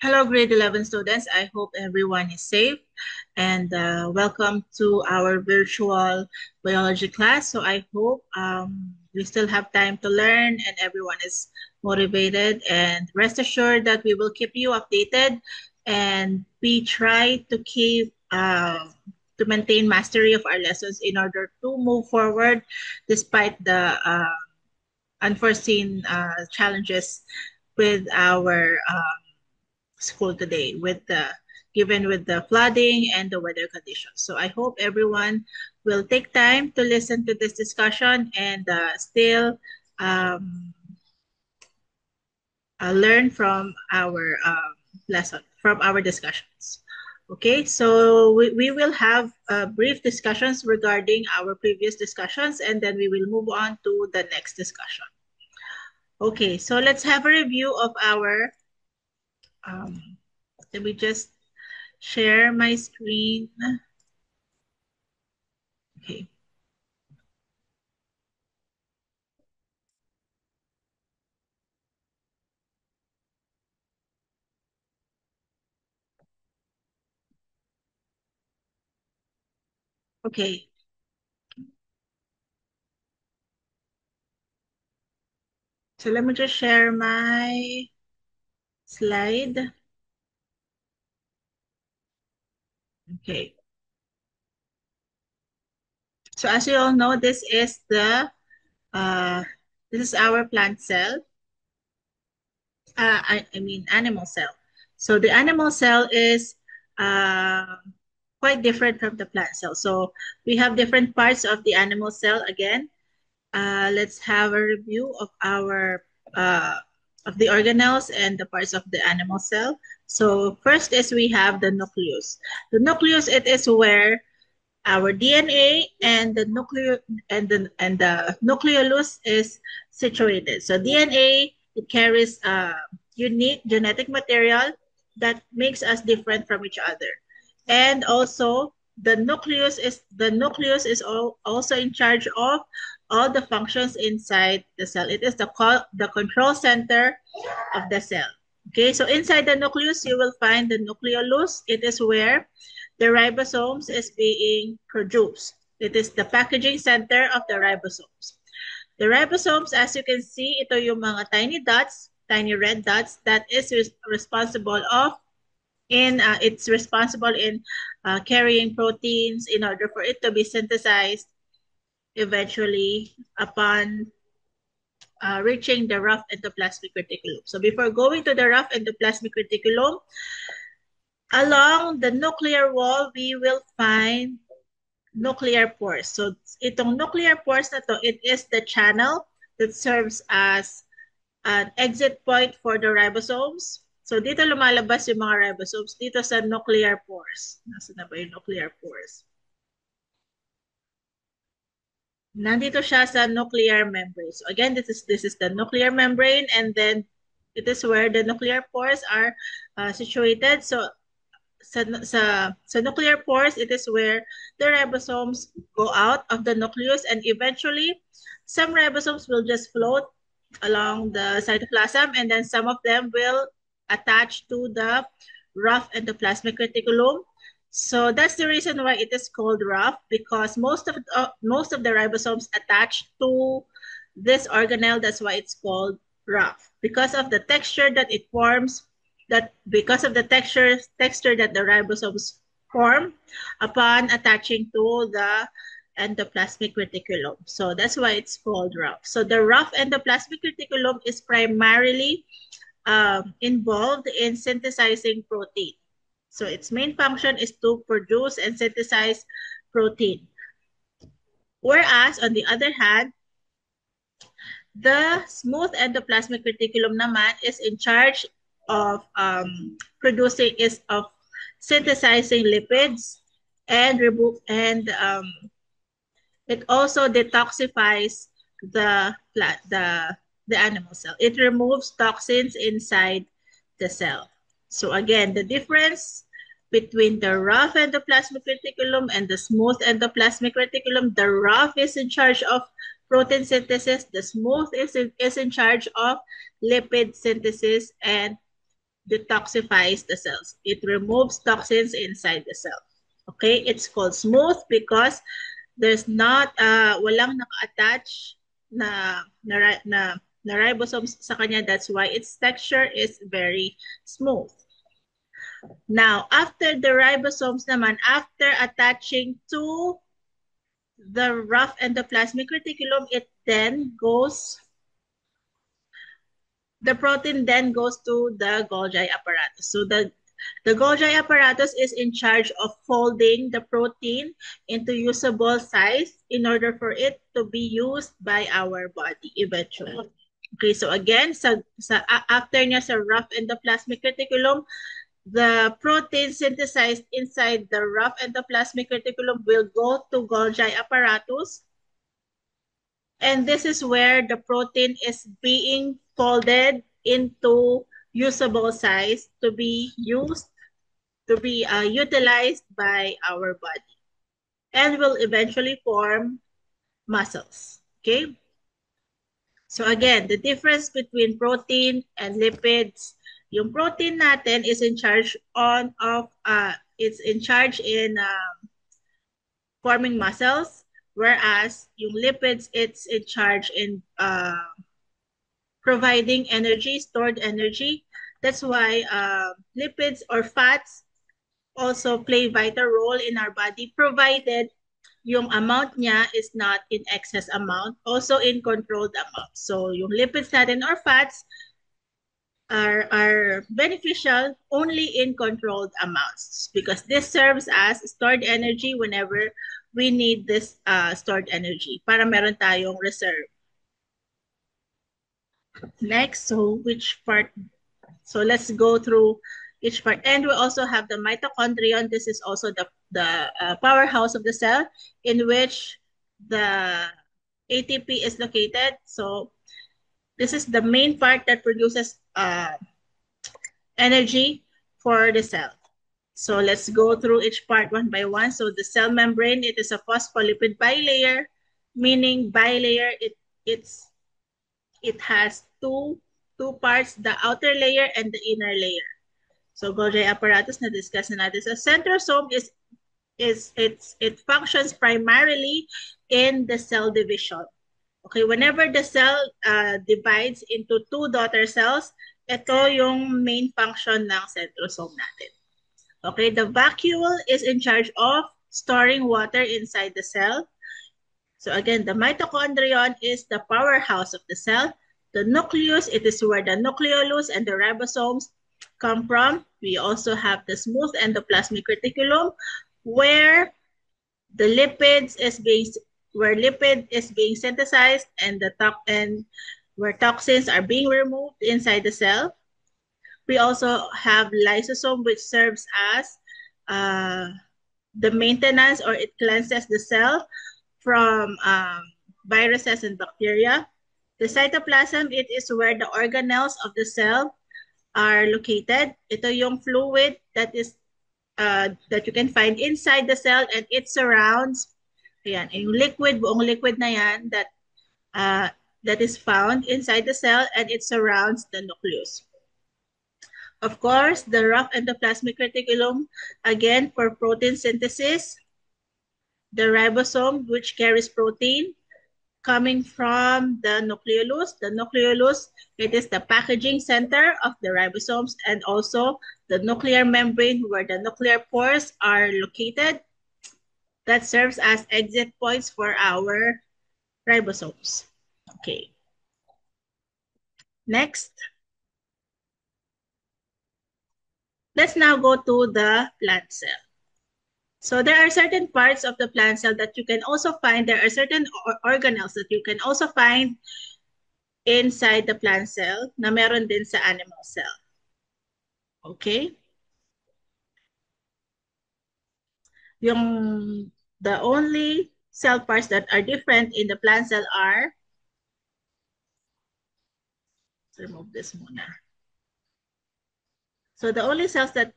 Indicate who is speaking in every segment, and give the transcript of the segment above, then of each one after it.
Speaker 1: Hello, grade 11 students. I hope everyone is safe and welcome to our virtual biology class. So I hope we still have time to learn and everyone is motivated, and rest assured that we will keep you updated and we try to keep to maintain mastery of our lessons in order to move forward despite the unforeseen challenges with our school today with the given with the flooding and the weather conditions. So I hope everyone will take time to listen to this discussion and still um, learn from our lesson, from our discussions. Okay, so we will have brief discussions regarding our previous discussions, and then we will move on to the next discussion. Okay, so let's have a review of our, um, let me just share my screen. Okay. Okay. So let me just share my slide. Okay. So as you all know, uh, this is our plant cell. I mean animal cell. So the animal cell is uh, quite different from the plant cell. So we have different parts of the animal cell again. Let's have a review uh, of the organelles and the parts of the animal cell. So first is we have the nucleus. The nucleus, it is where our DNA and the nucleolus is situated. So DNA, it carries unique genetic material that makes us different from each other. And also the nucleus is also in charge of all the functions inside the cell. It is the control center of the cell. Okay, so inside the nucleus, you will find the nucleolus. It is where the ribosomes is being produced. It is the packaging center of the ribosomes. The ribosomes, as you can see, ito yung mga tiny dots, tiny red dots that is responsible of it's responsible in carrying proteins in order for it to be synthesized eventually upon reaching the rough endoplasmic reticulum. So before going to the rough endoplasmic reticulum, along the nuclear wall, we will find nuclear pores. So itong nuclear pores na to, it is the channel that serves as an exit point for the ribosomes. So dito lumalabas yung mga ribosomes dito sa nuclear pores. Nasaan na ba yung nuclear pores? Nandito siya sa nuclear membrane. So again, this is the nuclear membrane, and then it is where the nuclear pores are situated. So sa nuclear pores, it is where the ribosomes go out of the nucleus, and eventually some ribosomes will just float along the cytoplasm, and then some of them will attach to the rough endoplasmic reticulum. So that's the reason why it is called rough, because most of the ribosomes attach to this organelle. That's why it's called rough, because of the texture that it forms, because of the texture that the ribosomes form upon attaching to the endoplasmic reticulum. So that's why it's called rough. So the rough endoplasmic reticulum is primarily involved in synthesizing protein. So its main function is to produce and synthesize protein. Whereas, on the other hand, the smooth endoplasmic reticulum naman is in charge of synthesizing lipids and it also detoxifies the animal cell. It removes toxins inside the cell. So again, the difference between the rough endoplasmic reticulum and the smooth endoplasmic reticulum, the rough is in charge of protein synthesis, the smooth is in charge of lipid synthesis and detoxifies the cells. It removes toxins inside the cell. Okay, it's called smooth because there's not walang naka-attach na ribosomes sa kanya. That's why its texture is very smooth. Now, after the ribosomes naman, after attaching to the rough endoplasmic reticulum, the protein then goes to the Golgi apparatus. So the Golgi apparatus is in charge of folding the protein into usable size in order for it to be used by our body eventually. Okay, so again, after niya sa rough endoplasmic reticulum, the protein synthesized inside the rough endoplasmic reticulum will go to Golgi apparatus. And this is where the protein is being folded into usable size to be utilized by our body and will eventually form muscles. Okay. So again, the difference between protein and lipids, yung protein natin is in charge in forming muscles, whereas yung lipids, it's in charge in providing energy, stored energy. That's why lipids or fats also play vital role in our body, provided yung amount niya is not in excess amount, also in controlled amount. So yung lipids natin or fats are beneficial only in controlled amounts because this serves as stored energy whenever we need this stored energy para meron tayong reserve. Next, so which part? So let's go through each part. And we also have the mitochondrion. This is also the powerhouse of the cell in which the ATP is located. So this is the main part that produces energy for the cell. So let's go through each part one by one. So the cell membrane, it is a phospholipid bilayer, meaning bilayer, it has two parts, the outer layer and the inner layer. So Golgi apparatus na discuss na natin. So centrosome it functions primarily in the cell division. Okay, whenever the cell divides into two daughter cells, ito yung main function ng centrosome natin. Okay, the vacuole is in charge of storing water inside the cell. So again, the mitochondrion is the powerhouse of the cell. The nucleus, it is where the nucleolus and the ribosomes come from. We also have the smooth endoplasmic reticulum, where the lipid is being synthesized and where toxins are being removed inside the cell. We also have lysosome, which serves as the maintenance, or it cleanses the cell from viruses and bacteria. The cytoplasm, it is where the organelles of the cell are located. Ito yung fluid that you can find inside the cell, and it surrounds, ayan, yung liquid, buong liquid na yan that is found inside the cell, and it surrounds the nucleus. Of course, the rough endoplasmic reticulum, again, for protein synthesis. The ribosome, which carries protein coming from the nucleolus. The nucleolus, it is the packaging center of the ribosomes, and also the nuclear membrane where the nuclear pores are located. That serves as exit points for our ribosomes. Okay. Next. Let's now go to the plant cell. So there are certain parts of the plant cell that you can also find. There are certain organelles that you can also find inside the plant cell na meron din sa animal cell. Okay? The only cell parts that are different in the plant cell are, let's remove this muna. So the only cells the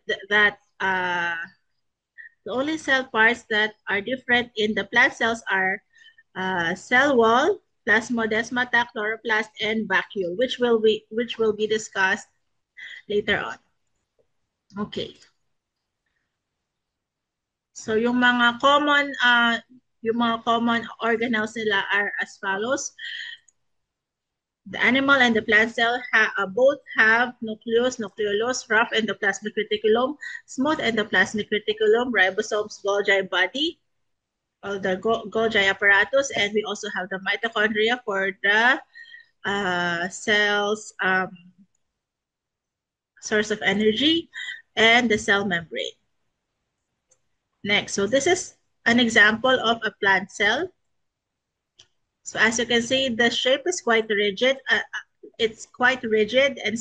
Speaker 1: only cell parts that are different in the plant cells are cell wall, plasmodesmata, chloroplast, and vacuole, which will be discussed later on. Okay. So yung mga common organelles nila are as follows. The animal and the plant cell both have nucleus, nucleolus, rough endoplasmic reticulum, smooth endoplasmic reticulum, ribosomes, Golgi body, all the Golgi apparatus, and we also have the mitochondria for the cells source of energy, and the cell membrane. Next, so this is an example of a plant cell. So as you can see, the shape is quite rigid. It's quite rigid and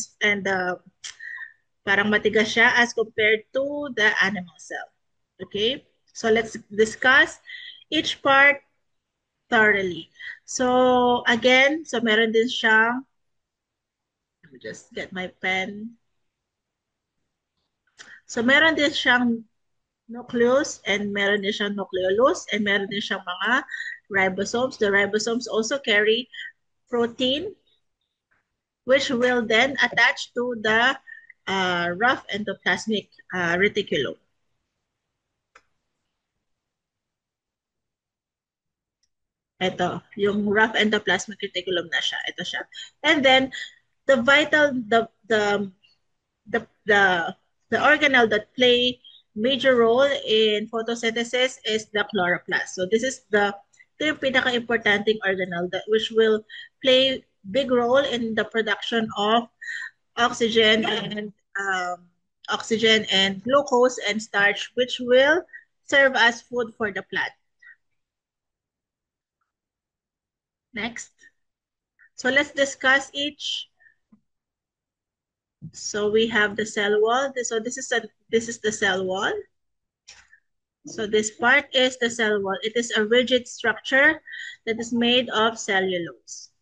Speaker 1: parang matigas siya as compared to the animal cell. Okay, so let's discuss each part thoroughly. So again, so meron din siyang, let me just get my pen. So meron din siyang nucleus and meron din siyang nucleolus and meron din siyang mga ribosomes. The ribosomes also carry protein which will then attach to the rough endoplasmic reticulum. Ito, yung rough endoplasmic reticulum na siya. Ito siya. And then the vital, the the organelle that play major role in photosynthesis is the chloroplast. So this is ito yung pinaka-importanting organelle that which will play big role in the production of oxygen and glucose and starch, which will serve as food for the plant. Next. So let's discuss each. So we have the cell wall. So this is the cell wall. So this part is the cell wall. It is a rigid structure that is made of cellulose.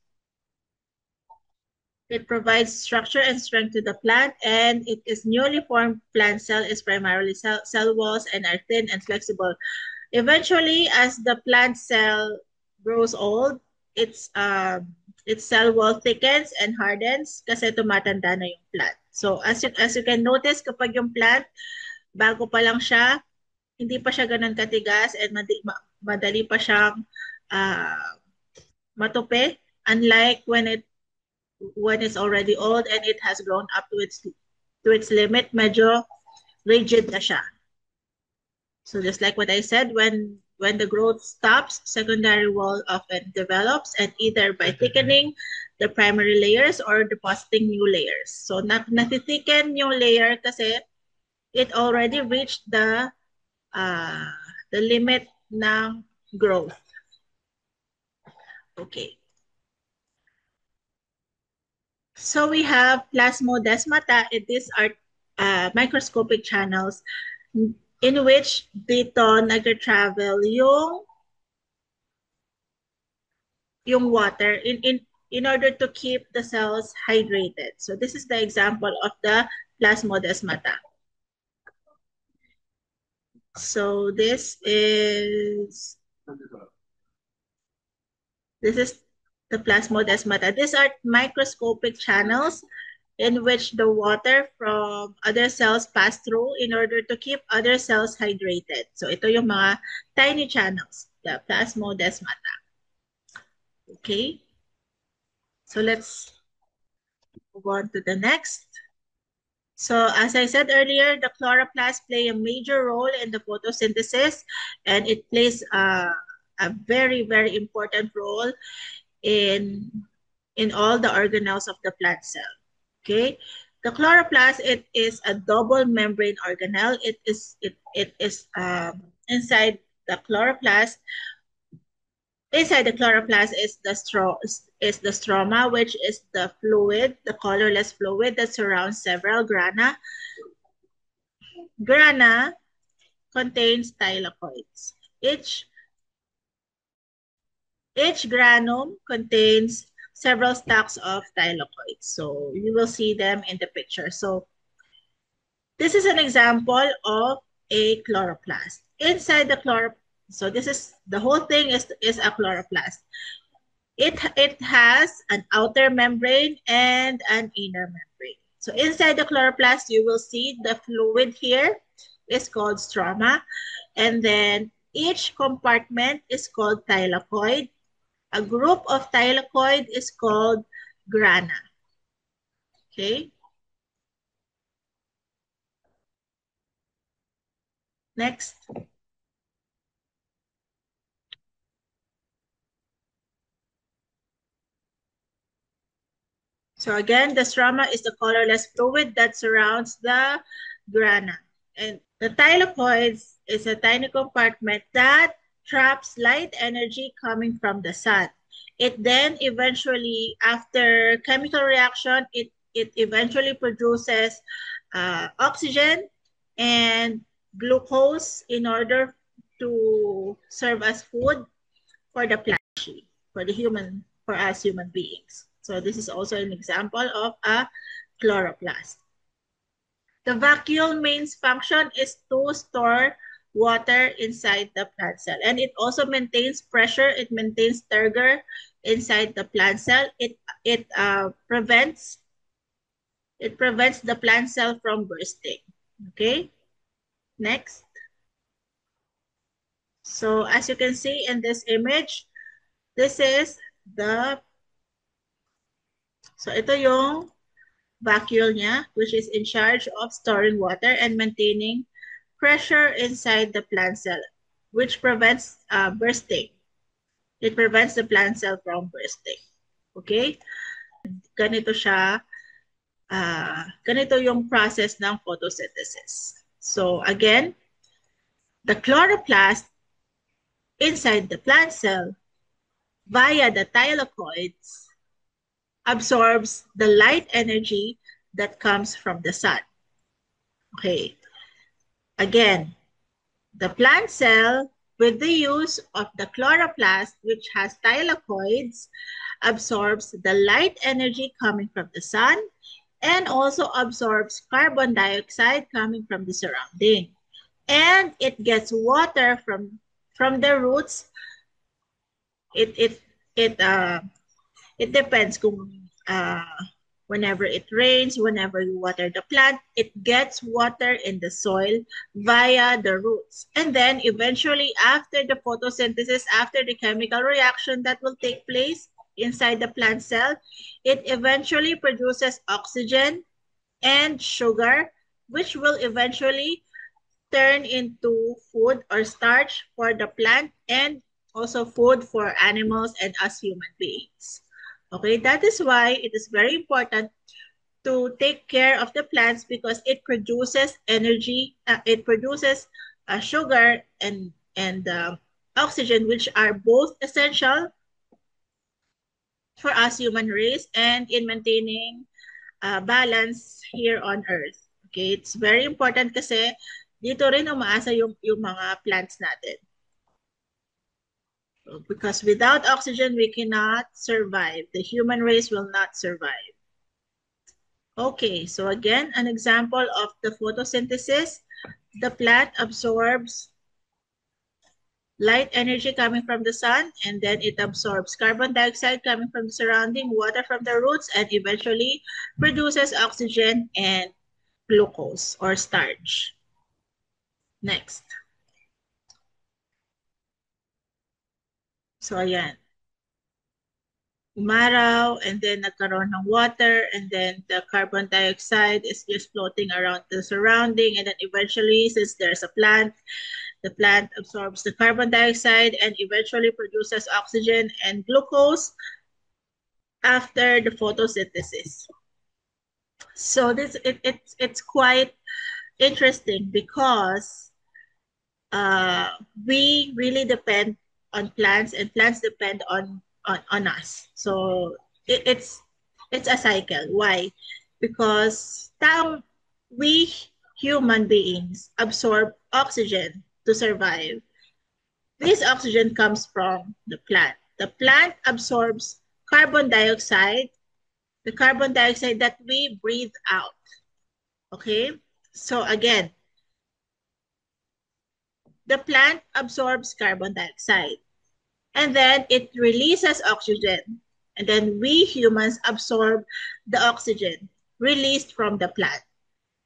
Speaker 1: It provides structure and strength to the plant, and it is newly formed plant cell is primarily cell walls and are thin and flexible. Eventually, as the plant cell grows old, its cell wall thickens and hardens kasi tumatanda na yung plant. So as you can notice, kapag yung plant bago pa lang siya, hindi pa siya ganun katigas and madali pa siyang matupi, unlike when it's already old and it has grown up to its limit, medyo rigid na siya. So just like what I said, when the growth stops, secondary wall often develops, and either by thickening the primary layers or depositing new layers. So natithicken yung layer kasi it already reached the limit ng growth. Okay. So we have plasmodesmata. These are microscopic channels in which dito nag-travel yung water in order to keep the cells hydrated. So this is the example of the plasmodesmata. So this is the plasmodesmata. These are microscopic channels in which the water from other cells pass through in order to keep other cells hydrated. So ito yung mga tiny channels, the plasmodesmata. Okay. So let's move on to the next. So as I said earlier, the chloroplast play a major role in the photosynthesis, and it plays a very, very important role in all the organelles of the plant cell. Okay, the chloroplast, it is a double membrane organelle. It is inside the chloroplast. Inside the chloroplast is the stroma, which is the fluid, the colorless fluid that surrounds several grana. Grana contains thylakoids. Each granum contains several stacks of thylakoids. So you will see them in the picture. So this is an example of a chloroplast. Inside the chloroplast, so this is, the whole thing is a chloroplast. It has an outer membrane and an inner membrane. So inside the chloroplast, you will see the fluid here is called stroma. And then each compartment is called thylakoid. A group of thylakoid is called grana. Okay. Next. So again, the stroma is the colorless fluid that surrounds the grana. And the thylakoids is a tiny compartment that traps light energy coming from the sun. It then eventually, after chemical reaction, it eventually produces oxygen and glucose in order to serve as food for the plant, for the human, for us human beings. So this is also an example of a chloroplast. The vacuole main function is to store water inside the plant cell, and it also maintains pressure. It maintains turgor inside the plant cell. It prevents the plant cell from bursting. Okay, next. So as you can see in this image, this is the, so ito yung vacuole niya, which is in charge of storing water and maintaining pressure inside the plant cell, which prevents bursting. It prevents the plant cell from bursting. Okay? Ganito siya, ganito yung process ng photosynthesis. So again, the chloroplast inside the plant cell via the thylakoids absorbs the light energy that comes from the sun. Okay. Again, the plant cell, with the use of the chloroplast, which has thylakoids, absorbs the light energy coming from the sun and also absorbs carbon dioxide coming from the surrounding. And it gets water from the roots. It depends kung whenever it rains, whenever you water the plant, it gets water in the soil via the roots. And then eventually after the photosynthesis, after the chemical reaction that will take place inside the plant cell, it eventually produces oxygen and sugar, which will eventually turn into food or starch for the plant and also food for animals and us human beings. Okay, that is why it is very important to take care of the plants because it produces energy, it produces sugar and oxygen, which are both essential for us human race and in maintaining balance here on Earth. Okay, it's very important kasi dito rin umaasa yung mga plants natin. Because without oxygen, we cannot survive. The human race will not survive. Okay, so again, an example of the photosynthesis. The plant absorbs light energy coming from the sun, and then it absorbs carbon dioxide coming from the surrounding, water from the roots, and eventually produces oxygen and glucose or starch. Next. So ayan. Umaraw, and then nagkaroon ng water, and then the carbon dioxide is just floating around the surrounding, and then eventually, since there's a plant, the plant absorbs the carbon dioxide and eventually produces oxygen and glucose after the photosynthesis. So it's quite interesting because we really depend on plants and plants depend on us. So it's a cycle. Why? Because we human beings absorb oxygen to survive. This oxygen comes from the plant. The plant absorbs carbon dioxide, the carbon dioxide that we breathe out. Okay? So again, the plant absorbs carbon dioxide and then it releases oxygen. And then we humans absorb the oxygen. released from the plant.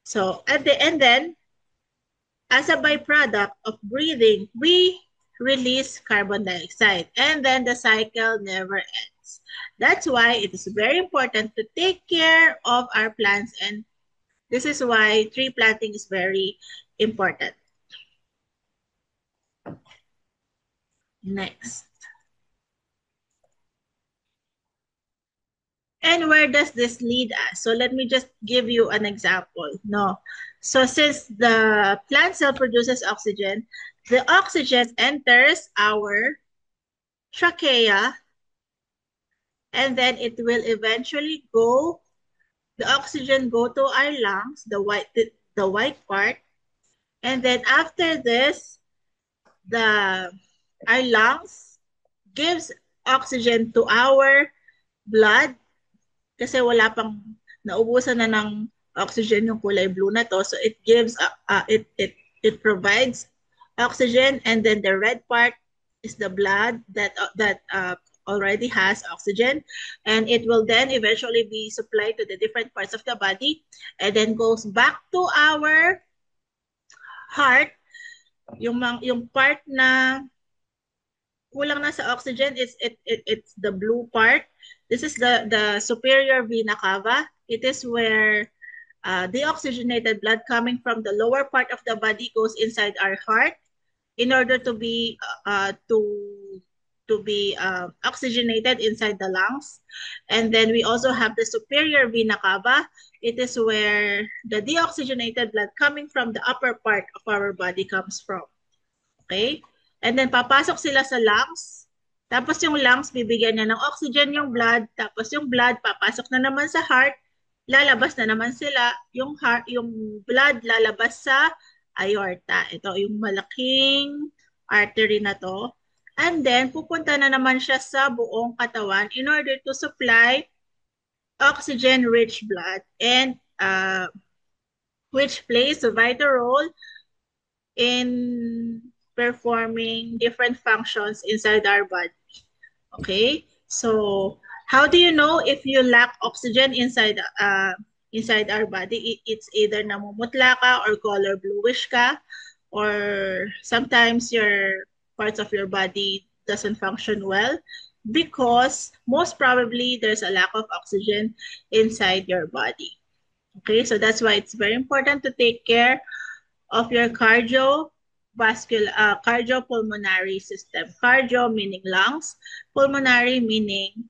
Speaker 1: So and then as a byproduct of breathing, we release carbon dioxide, and then the cycle never ends. That's why it is very important to take care of our plants, and this is why tree planting is very important. Next. And where does this lead us? So let me just give you an example. No. So since the plant cell produces oxygen, the oxygen enters our trachea, and then it will eventually go, the oxygen go to our lungs, the white part. And then after this, the our lungs gives oxygen to our blood kasi wala pang naubusan na ng oxygen yung kulay blue na to. So it gives it provides oxygen, and then the red part is the blood that already has oxygen, and it will then eventually be supplied to the different parts of the body, and then goes back to our heart. Yung part na kulang na sa oxygen, it's the blue part. This is the superior vena cava. It is where deoxygenated blood coming from the lower part of the body goes inside our heart in order to be oxygenated inside the lungs. And then we also have the superior vena cava. It is where the deoxygenated blood coming from the upper part of our body comes from. Okay? And then papasok sila sa lungs. Tapos yung lungs, bibigyan niya ng oxygen yung blood. Tapos yung blood, papasok na naman sa heart. Lalabas na naman sila. Yung heart, yung blood lalabas sa aorta. Ito yung malaking artery na to. And then, pupunta na naman siya sa buong katawan in order to supply oxygen-rich blood, and which plays a vital role in performing different functions inside our body. Okay? So, how do you know if you lack oxygen inside our body? It's either namumutla ka or color bluish ka, or sometimes your parts of your body doesn't function well because most probably there's a lack of oxygen inside your body. Okay, so that's why it's very important to take care of your cardiopulmonary system. Cardio meaning lungs, pulmonary meaning,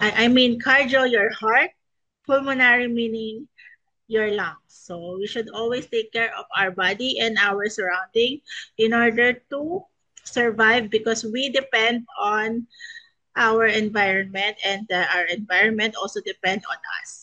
Speaker 1: I mean cardio, your heart, pulmonary meaning your lungs. So we should always take care of our body and our surrounding in order to survive, because we depend on our environment, and our environment also depend on us.